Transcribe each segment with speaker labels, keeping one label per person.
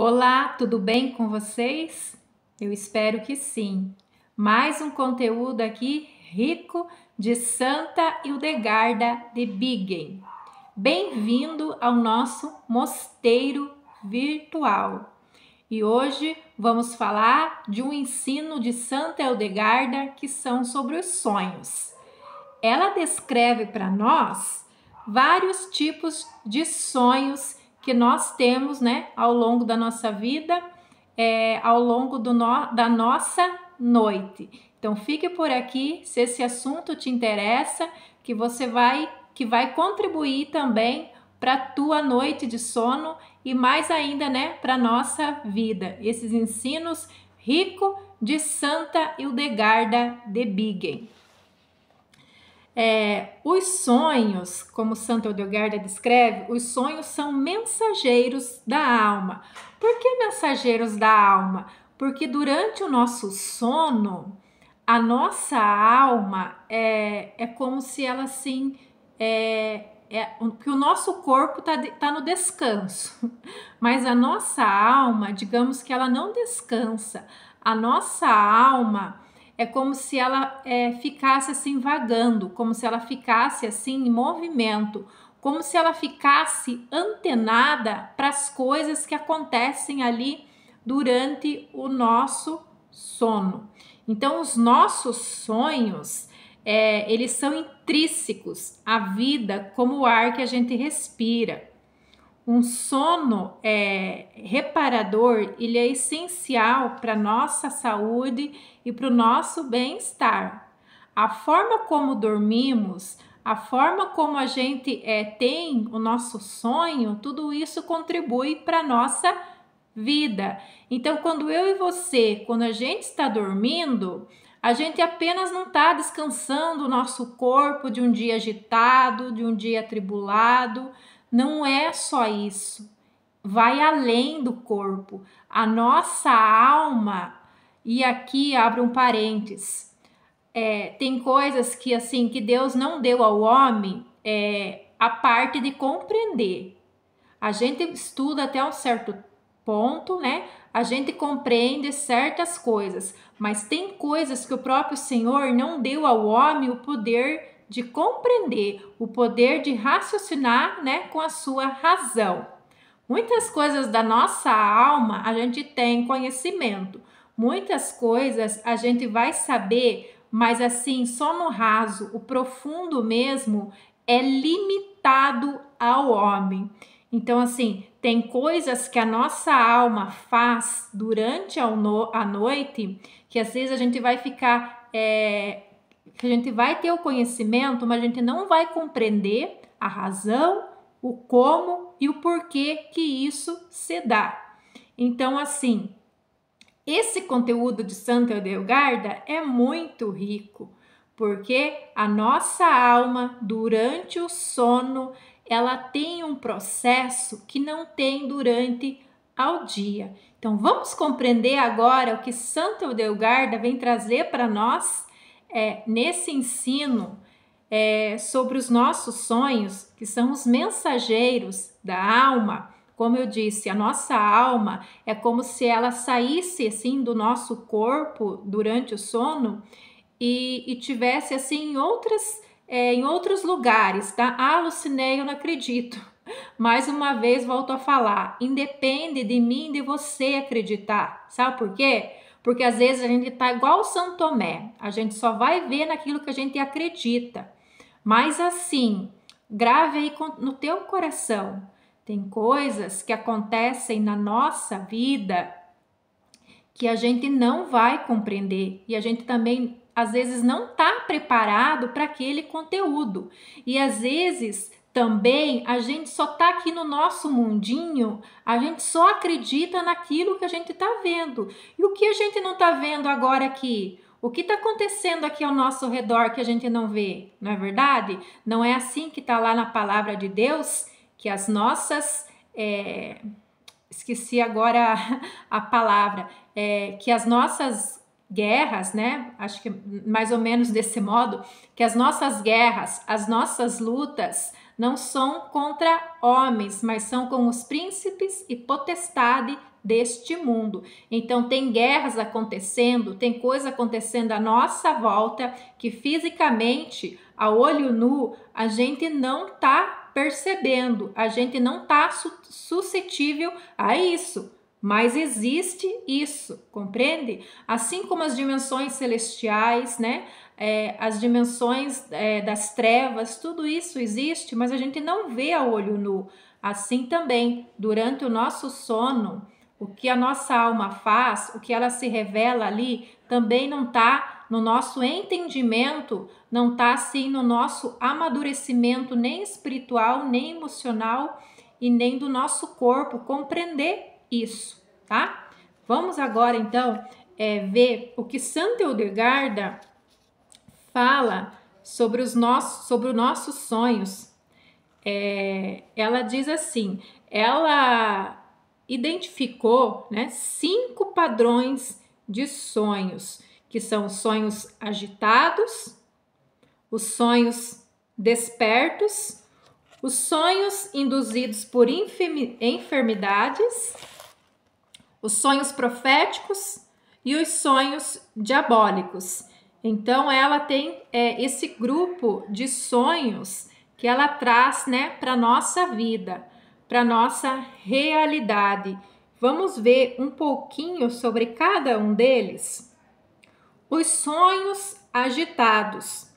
Speaker 1: Olá, tudo bem com vocês? Eu espero que sim. Mais um conteúdo aqui rico de Santa Hildegarda de Bingen. Bem-vindo ao nosso mosteiro virtual. E hoje vamos falar de um ensino de Santa Hildegarda que são sobre os sonhos. Ela descreve para nós vários tipos de sonhos que nós temos, né, ao longo da nossa vida, ao longo da nossa noite. Então fique por aqui, se esse assunto te interessa, que vai contribuir também para a tua noite de sono e mais ainda, né, para nossa vida. Esses ensinos ricos de Santa Hildegarda de Bingen. Os sonhos, como Santa Hildegarda descreve, os sonhos são mensageiros da alma. Por que mensageiros da alma? Porque durante o nosso sono, a nossa alma é como se ela assim, que o nosso corpo tá no descanso, mas a nossa alma, digamos que ela não descansa. A nossa alma é como se ela ficasse assim vagando, como se ela ficasse assim em movimento, como se ela ficasse antenada para as coisas que acontecem ali durante o nosso sono. Então, os nossos sonhos, eles são intrínsecos à vida como o ar que a gente respira. Um sono reparador, ele é essencial para a nossa saúde e para o nosso bem-estar. A forma como dormimos, a forma como a gente tem o nosso sonho, tudo isso contribui para a nossa vida. Então, quando eu e você, quando a gente está dormindo, a gente apenas não está descansando o nosso corpo de um dia agitado, de um dia atribulado. Não é só isso, vai além do corpo. A nossa alma, e aqui abre um parênteses, tem coisas que assim que Deus não deu ao homem a parte de compreender. A gente estuda até um certo ponto, né? A gente compreende certas coisas, mas tem coisas que o próprio Senhor não deu ao homem o poder de compreender, o poder de raciocinar, né, com a sua razão. Muitas coisas da nossa alma a gente tem conhecimento, muitas coisas a gente vai saber, mas assim, só no raso, o profundo mesmo é limitado ao homem. Então, assim, tem coisas que a nossa alma faz durante a noite que às vezes a gente vai ficar que a gente vai ter o conhecimento, mas a gente não vai compreender a razão, o como e o porquê que isso se dá. Então, assim, esse conteúdo de Santa Hildegarda é muito rico, porque a nossa alma, durante o sono, ela tem um processo que não tem durante ao dia. Então, vamos compreender agora o que Santa Hildegarda vem trazer para nós nesse ensino sobre os nossos sonhos, que são os mensageiros da alma. Como eu disse, a nossa alma é como se ela saísse assim do nosso corpo durante o sono e tivesse assim em outros lugares, tá? Ah, Lucinei, eu não acredito. Mais uma vez volto a falar, independe de mim e de você acreditar. Sabe por quê? Porque às vezes a gente tá igual o São Tomé, a gente só vai ver naquilo que a gente acredita. Mas assim, grave aí no teu coração. Tem coisas que acontecem na nossa vida que a gente não vai compreender e a gente também às vezes não está preparado para aquele conteúdo. E às vezes também a gente só está aqui no nosso mundinho, a gente só acredita naquilo que a gente está vendo. E o que a gente não está vendo agora aqui? O que está acontecendo aqui ao nosso redor que a gente não vê? Não é verdade? Não é assim que está lá na palavra de Deus? Que as nossas... esqueci agora a palavra. Que as nossas guerras, né? Acho que mais ou menos desse modo, que as nossas guerras, as nossas lutas não são contra homens, mas são com os príncipes e potestade deste mundo. Então tem guerras acontecendo, tem coisa acontecendo à nossa volta que fisicamente, a olho nu, a gente não está percebendo, a gente não está suscetível a isso. Mas existe isso, compreende? Assim como as dimensões celestiais, né? As dimensões das trevas, tudo isso existe, mas a gente não vê a olho nu. Assim também, durante o nosso sono, o que a nossa alma faz, o que ela se revela ali, também não está no nosso entendimento, não está assim no nosso amadurecimento nem espiritual, nem emocional e nem do nosso corpo compreender isso, tá? Vamos agora então ver o que Santa Hildegarda fala sobre os nossos sonhos. Ela diz assim, ela identificou, né, 5 padrões de sonhos, que são os sonhos agitados, os sonhos despertos, os sonhos induzidos por enfermidades, os sonhos proféticos e os sonhos diabólicos. Então, ela tem esse grupo de sonhos que ela traz, né, para a nossa vida, para a nossa realidade. Vamos ver um pouquinho sobre cada um deles? Os sonhos agitados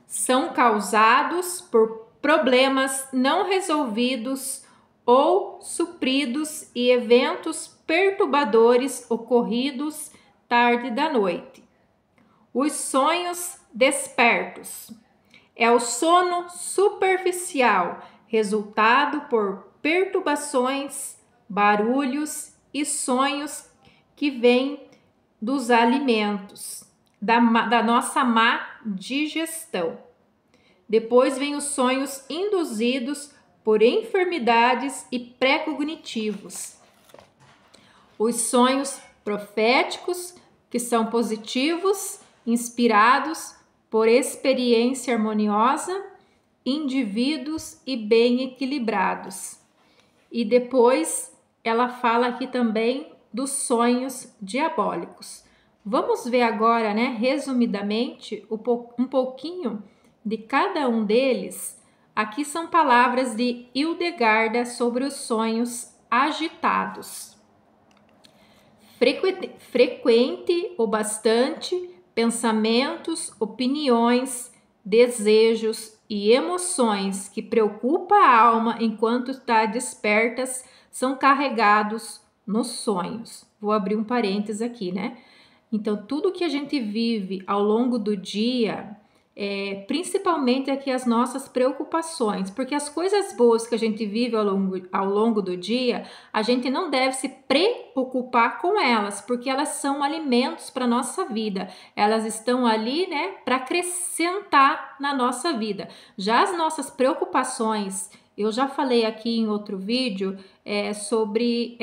Speaker 1: são causados por problemas não resolvidos ou supridos e eventos perturbadores ocorridos tarde da noite. Os sonhos despertos é o sono superficial, resultado por perturbações, barulhos e sonhos que vêm dos alimentos, da nossa má digestão. Depois vem os sonhos induzidos por enfermidades e pré-cognitivos. Os sonhos proféticos, que são positivos, inspirados por experiência harmoniosa, indivíduos e bem equilibrados. E depois ela fala aqui também dos sonhos diabólicos. Vamos ver agora, né, resumidamente, um pouquinho de cada um deles. Aqui são palavras de Hildegarda sobre os sonhos agitados. Frequente o bastante pensamentos, opiniões, desejos e emoções que preocupam a alma enquanto está despertas são carregados nos sonhos. Vou abrir um parênteses aqui, né? Então, tudo que a gente vive ao longo do dia, principalmente aqui as nossas preocupações, porque as coisas boas que a gente vive ao longo do dia, a gente não deve se preocupar com elas, porque elas são alimentos para a nossa vida, elas estão ali, né, para acrescentar na nossa vida. Já as nossas preocupações, eu já falei aqui em outro vídeo sobre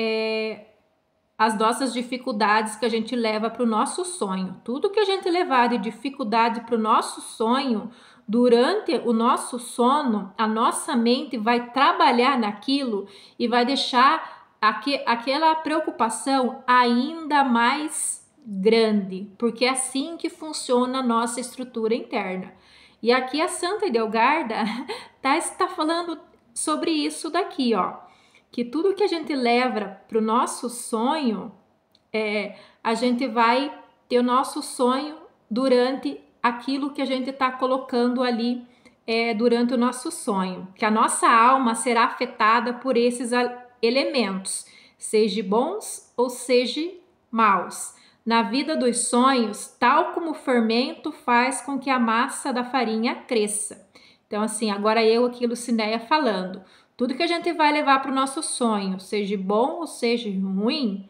Speaker 1: as nossas dificuldades que a gente leva para o nosso sonho. Tudo que a gente levar de dificuldade para o nosso sonho, durante o nosso sono, a nossa mente vai trabalhar naquilo e vai deixar aquela preocupação ainda mais grande, porque é assim que funciona a nossa estrutura interna. E aqui a Santa Hildegarda está falando sobre isso daqui, ó. Que tudo que a gente leva para o nosso sonho, a gente vai ter o nosso sonho durante aquilo que a gente está colocando ali durante o nosso sonho. Que a nossa alma será afetada por esses elementos, seja bons ou seja maus. Na vida dos sonhos, tal como o fermento faz com que a massa da farinha cresça. Então, assim, agora eu aqui, Lucinéia, falando. Tudo que a gente vai levar para o nosso sonho, seja bom ou seja ruim,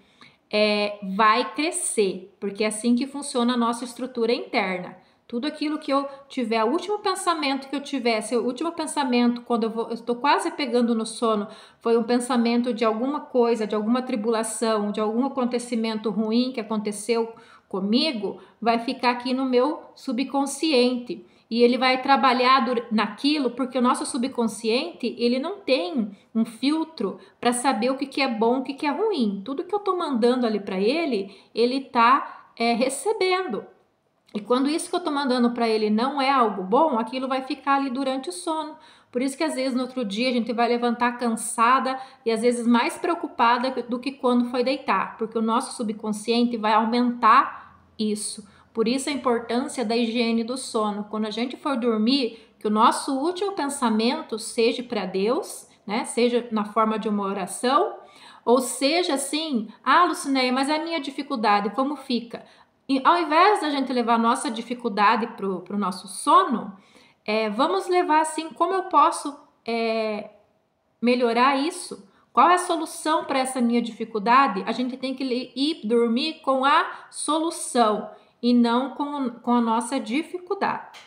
Speaker 1: vai crescer, porque é assim que funciona a nossa estrutura interna. Tudo aquilo que eu tiver, o último pensamento que eu tivesse, o último pensamento, quando eu estou quase pegando no sono, foi um pensamento de alguma coisa, de alguma tribulação, de algum acontecimento ruim que aconteceu comigo, vai ficar aqui no meu subconsciente. e ele vai trabalhar naquilo, porque o nosso subconsciente, ele não tem um filtro para saber o que é bom, o que é ruim. Tudo que eu estou mandando ali para ele está recebendo. E quando isso que eu estou mandando para ele não é algo bom, aquilo vai ficar ali durante o sono. Por isso que às vezes no outro dia a gente vai levantar cansada e às vezes mais preocupada do que quando foi deitar, porque o nosso subconsciente vai aumentar isso. Por isso a importância da higiene do sono. Quando a gente for dormir, que o nosso último pensamento seja para Deus, né? Seja na forma de uma oração, ou seja assim, Lucinéia, mas a minha dificuldade, como fica? E ao invés da gente levar a nossa dificuldade para o nosso sono, vamos levar assim, como eu posso melhorar isso? Qual é a solução para essa minha dificuldade? A gente tem que ir dormir com a solução e não com a nossa dificuldade.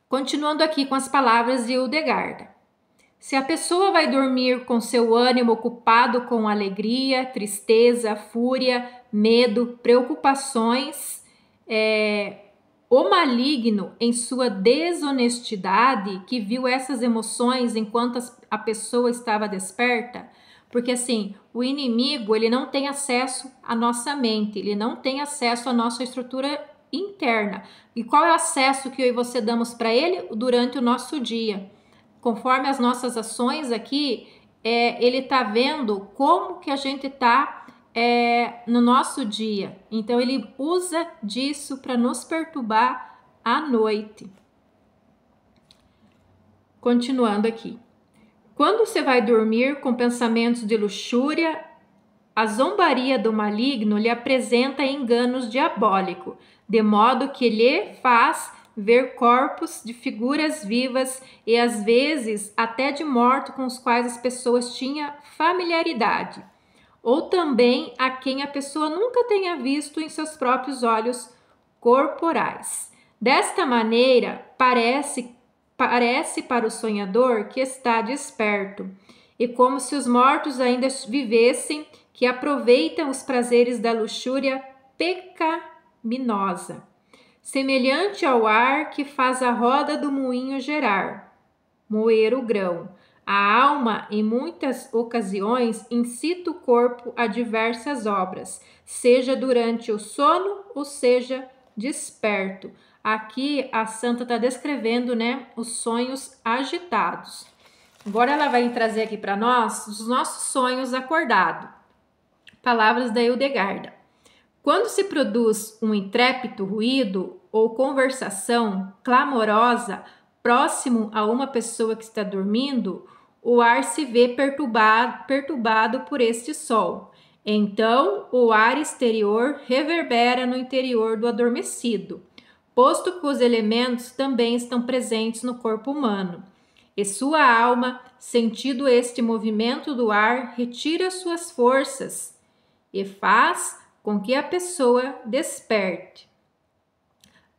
Speaker 1: Continuando aqui com as palavras de Hildegarda. Se a pessoa vai dormir com seu ânimo ocupado com alegria, tristeza, fúria, medo, preocupações, o maligno, em sua desonestidade, que viu essas emoções enquanto a pessoa estava desperta, porque assim, o inimigo, ele não tem acesso à nossa mente, ele não tem acesso à nossa estrutura interna. E qual é o acesso que eu e você damos para ele? Durante o nosso dia. Conforme as nossas ações aqui, ele está vendo como que a gente está no nosso dia. Então, ele usa disso para nos perturbar à noite. Continuando aqui. Quando você vai dormir com pensamentos de luxúria, a zombaria do maligno lhe apresenta enganos diabólicos, de modo que lhe faz ver corpos de figuras vivas e às vezes até de mortos com os quais as pessoas tinham familiaridade, ou também a quem a pessoa nunca tenha visto em seus próprios olhos corporais. Desta maneira, parece para o sonhador que está desperto, e como se os mortos ainda vivessem, que aproveitam os prazeres da luxúria pecaminosa, semelhante ao ar que faz a roda do moinho gerar, moer o grão. A alma, em muitas ocasiões, incita o corpo a diversas obras, seja durante o sono ou seja desperto. Aqui a santa está descrevendo, né, os sonhos agitados. Agora ela vai trazer aqui para nós os nossos sonhos acordados. Palavras da Hildegarda. Quando se produz um intrépido ruído ou conversação clamorosa próximo a uma pessoa que está dormindo, o ar se vê perturbado por este sol. Então, o ar exterior reverbera no interior do adormecido, posto que os elementos também estão presentes no corpo humano. E sua alma, sentindo este movimento do ar, retira suas forças e faz com que a pessoa desperte.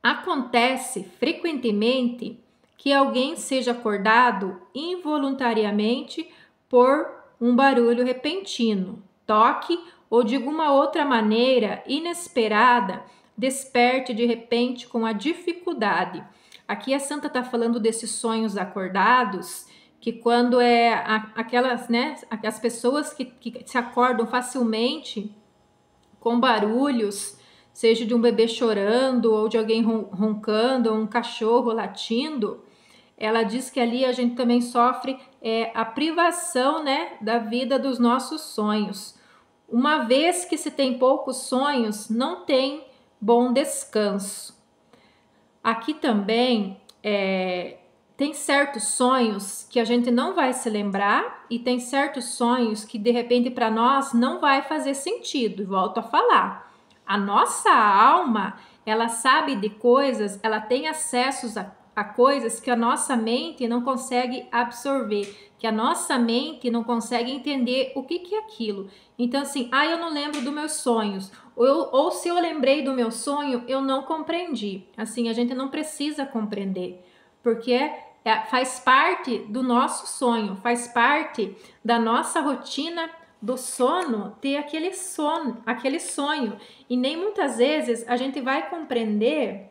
Speaker 1: Acontece frequentemente que alguém seja acordado involuntariamente por um barulho repentino, toque ou de alguma outra maneira inesperada, desperte de repente com a dificuldade. Aqui a santa está falando desses sonhos acordados, que quando aquelas, né, as pessoas que se acordam facilmente com barulhos, seja de um bebê chorando ou de alguém roncando, ou um cachorro latindo, ela diz que ali a gente também sofre a privação, né, da vida dos nossos sonhos. Uma vez que se tem poucos sonhos, não tem bom descanso. Aqui também tem certos sonhos que a gente não vai se lembrar e tem certos sonhos que de repente para nós não vai fazer sentido. Volto a falar. A nossa alma, ela sabe de coisas, ela tem acessos a coisas que a nossa mente não consegue absorver, que a nossa mente não consegue entender o que é aquilo. Então assim, eu não lembro dos meus sonhos, ou se eu lembrei do meu sonho, eu não compreendi. Assim, a gente não precisa compreender, porque faz parte do nosso sonho, faz parte da nossa rotina do sono ter aquele sonho, e nem muitas vezes a gente vai compreender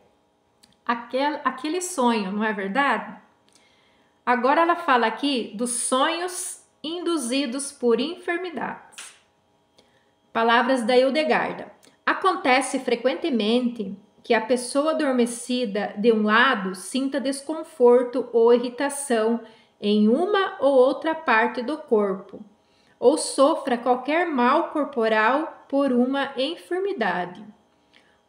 Speaker 1: aquele sonho, não é verdade? Agora ela fala aqui dos sonhos induzidos por enfermidades. Palavras da Hildegarda. Acontece frequentemente que a pessoa adormecida de um lado sinta desconforto ou irritação em uma ou outra parte do corpo, ou sofra qualquer mal corporal por uma enfermidade.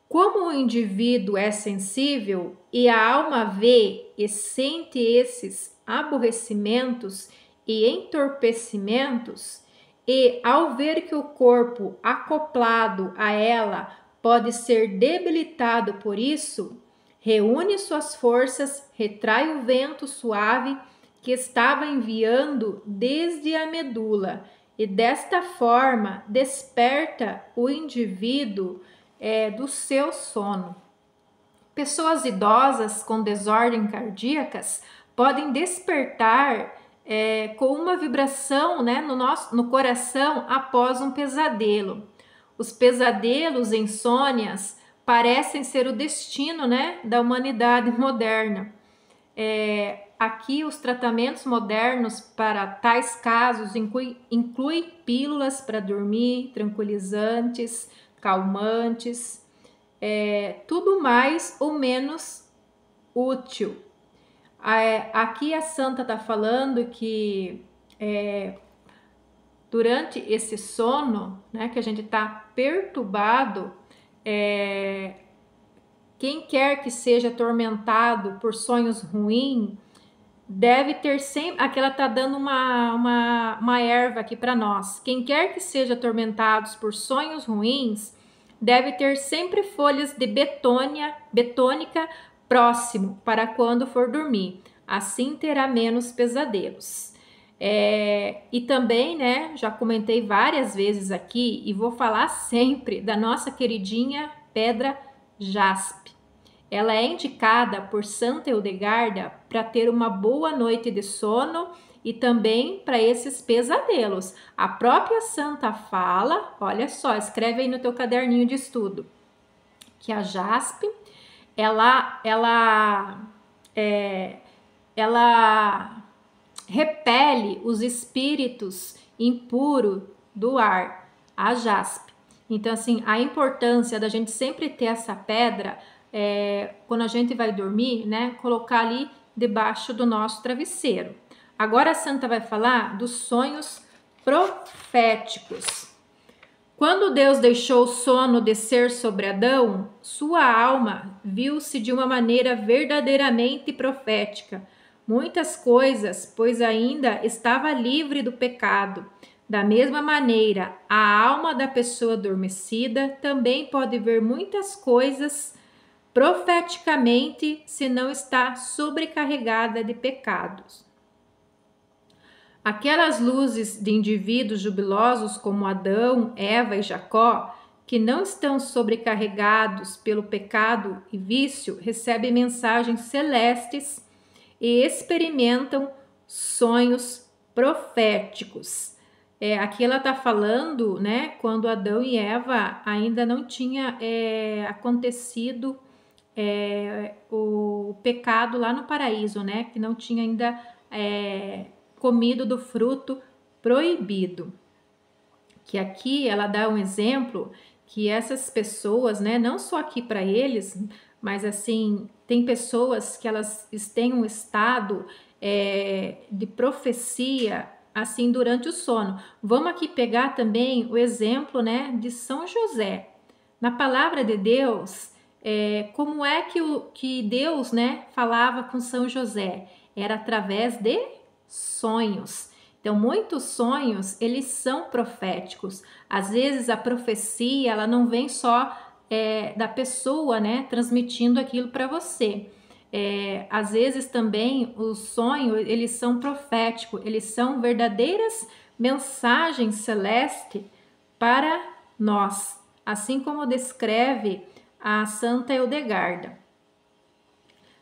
Speaker 1: Como o indivíduo é sensível e a alma vê e sente esses aborrecimentos e entorpecimentos, e ao ver que o corpo acoplado a ela pode ser debilitado por isso, reúne suas forças, retrai o vento suave que estava enviando desde a medula e desta forma desperta o indivíduo do seu sono. Pessoas idosas com desordem cardíacas podem despertar com uma vibração, né, no coração após um pesadelo. Os pesadelos, insônias, parecem ser o destino, né, da humanidade moderna. Aqui os tratamentos modernos para tais casos incluem pílulas para dormir, tranquilizantes, calmantes, tudo mais ou menos útil. Aqui a santa está falando que durante esse sono, né, que a gente está perturbado, quem quer que seja atormentado por sonhos ruins, deve ter sempre. Aqui ela está dando uma erva aqui para nós. Quem quer que seja atormentados por sonhos ruins, deve ter sempre folhas de betônica próximo para quando for dormir. Assim terá menos pesadelos. E também, né, já comentei várias vezes aqui e vou falar sempre da nossa queridinha pedra jaspe. Ela é indicada por Santa Hildegarda para ter uma boa noite de sono e também para esses pesadelos. A própria santa fala, olha só, escreve aí no teu caderninho de estudo, que a jaspe, ela repele os espíritos impuros do ar, a jaspe. Então, assim, a importância da gente sempre ter essa pedra quando a gente vai dormir, né, colocar ali debaixo do nosso travesseiro. Agora a santa vai falar dos sonhos proféticos. Quando Deus deixou o sono descer sobre Adão, sua alma viu-se de uma maneira verdadeiramente profética. Muitas coisas, pois ainda estava livre do pecado. Da mesma maneira, a alma da pessoa adormecida também pode ver muitas coisas profeticamente se não está sobrecarregada de pecados. Aquelas luzes de indivíduos jubilosos como Adão, Eva e Jacó, que não estão sobrecarregados pelo pecado e vício, recebem mensagens celestes e experimentam sonhos proféticos. Aqui ela está falando, né, quando Adão e Eva ainda não tinha acontecido o pecado lá no paraíso, né, que não tinha ainda comido do fruto proibido. Que aqui ela dá um exemplo que essas pessoas, né, não só aqui para eles, mas assim, tem pessoas que elas têm um estado de profecia assim durante o sono. Vamos aqui pegar também o exemplo, né, de São José. Na palavra de Deus, como é que Deus, né, falava com São José? Era através de sonhos. Então, muitos sonhos, eles são proféticos. Às vezes, a profecia, ela não vem só da pessoa, né, transmitindo aquilo para você. Às vezes, também, os sonhos, eles são proféticos. Eles são verdadeiras mensagens celestes para nós. Assim como descreve a Santa Hildegarda.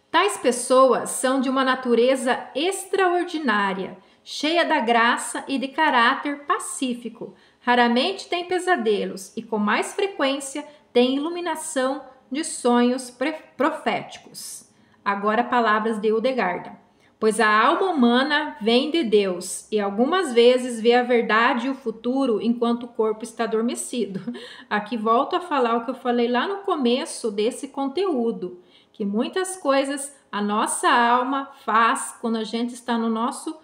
Speaker 1: Tais pessoas são de uma natureza extraordinária, cheia da graça e de caráter pacífico. Raramente têm pesadelos e, com mais frequência, têm iluminação de sonhos proféticos. Agora palavras de Hildegarda. Pois a alma humana vem de Deus e algumas vezes vê a verdade e o futuro enquanto o corpo está adormecido. Aqui volto a falar o que eu falei lá no começo desse conteúdo, que muitas coisas a nossa alma faz quando a gente está no nosso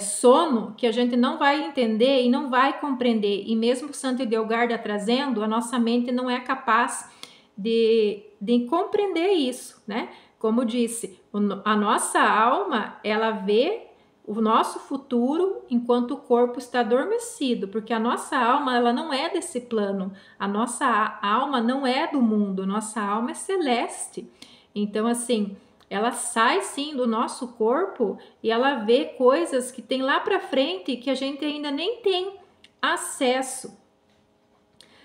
Speaker 1: sono, que a gente não vai entender e não vai compreender. E mesmo Santo Hildegarda trazendo, a nossa mente não é capaz de compreender isso, né? Como disse, a nossa alma, ela vê o nosso futuro enquanto o corpo está adormecido, porque a nossa alma, ela não é desse plano, a nossa alma não é do mundo, nossa alma é celeste. Então, assim, ela sai sim do nosso corpo e ela vê coisas que tem lá para frente que a gente ainda nem tem acesso.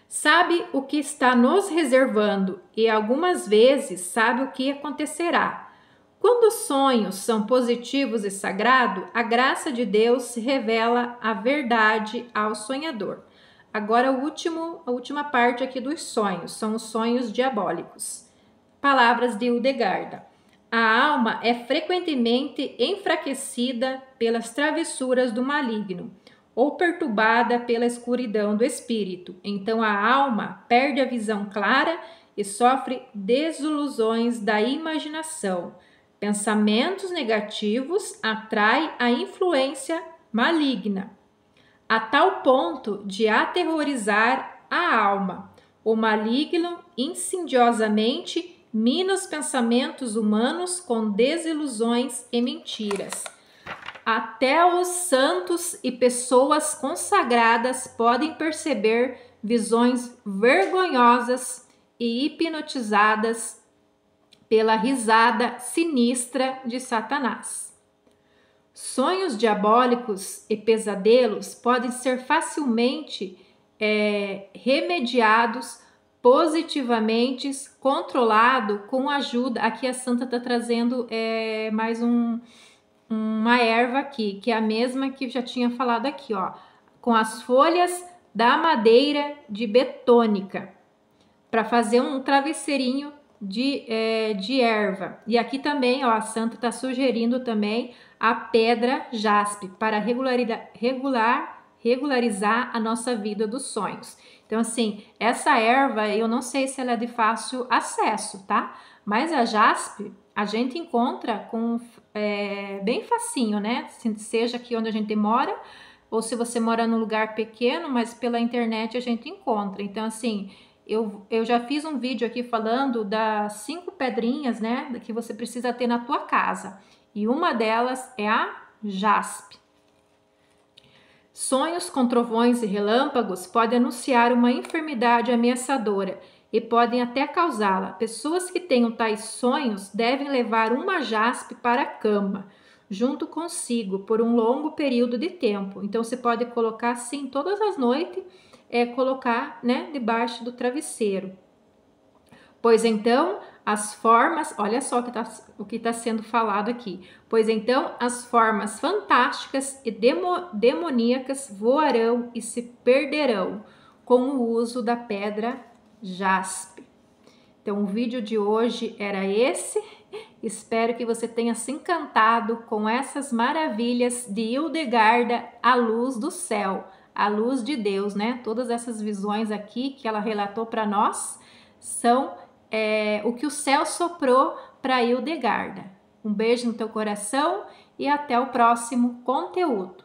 Speaker 1: Sabe o que está nos reservando e algumas vezes sabe o que acontecerá. Quando os sonhos são positivos e sagrados, a graça de Deus revela a verdade ao sonhador. Agora, a última parte aqui dos sonhos, são os sonhos diabólicos. Palavras de Hildegarda. A alma é frequentemente enfraquecida pelas travessuras do maligno ou perturbada pela escuridão do espírito. Então a alma perde a visão clara e sofre desilusões da imaginação. Pensamentos negativos atraem a influência maligna, a tal ponto de aterrorizar a alma. O maligno insidiosamente mina os pensamentos humanos com desilusões e mentiras. Até os santos e pessoas consagradas podem perceber visões vergonhosas e hipnotizadas pela risada sinistra de Satanás. Sonhos diabólicos e pesadelos podem ser facilmente remediados positivamente, controlado com ajuda. Aqui a Santa está trazendo mais uma erva aqui, que é a mesma que já tinha falado aqui, ó, com as folhas da madeira de betônica, para fazer um travesseirinho de erva. E aqui também, ó, a Santa está sugerindo também a pedra jaspe para regularizar a nossa vida dos sonhos. Então, assim, essa erva, eu não sei se ela é de fácil acesso, tá? Mas a jaspe, a gente encontra com bem facinho, né? Seja aqui onde a gente mora, ou se você mora num lugar pequeno, mas pela internet a gente encontra. Então, assim, eu já fiz um vídeo aqui falando das 5 pedrinhas, né? Que você precisa ter na tua casa. E uma delas é a jaspe. Sonhos com trovões e relâmpagos podem anunciar uma enfermidade ameaçadora e podem até causá-la. Pessoas que tenham tais sonhos devem levar uma jaspe para a cama, junto consigo, por um longo período de tempo. Então, você pode colocar assim todas as noites, colocar, né, debaixo do travesseiro. Pois então, as formas, olha só o que está sendo falado aqui. Pois então, as formas fantásticas e demoníacas voarão e se perderão com o uso da pedra jaspe. Então, o vídeo de hoje era esse. Espero que você tenha se encantado com essas maravilhas de Hildegarda, a luz do céu, a luz de Deus, né? Todas essas visões aqui que ela relatou para nós são o que o céu soprou para Hildegarda. Um beijo no teu coração e até o próximo conteúdo.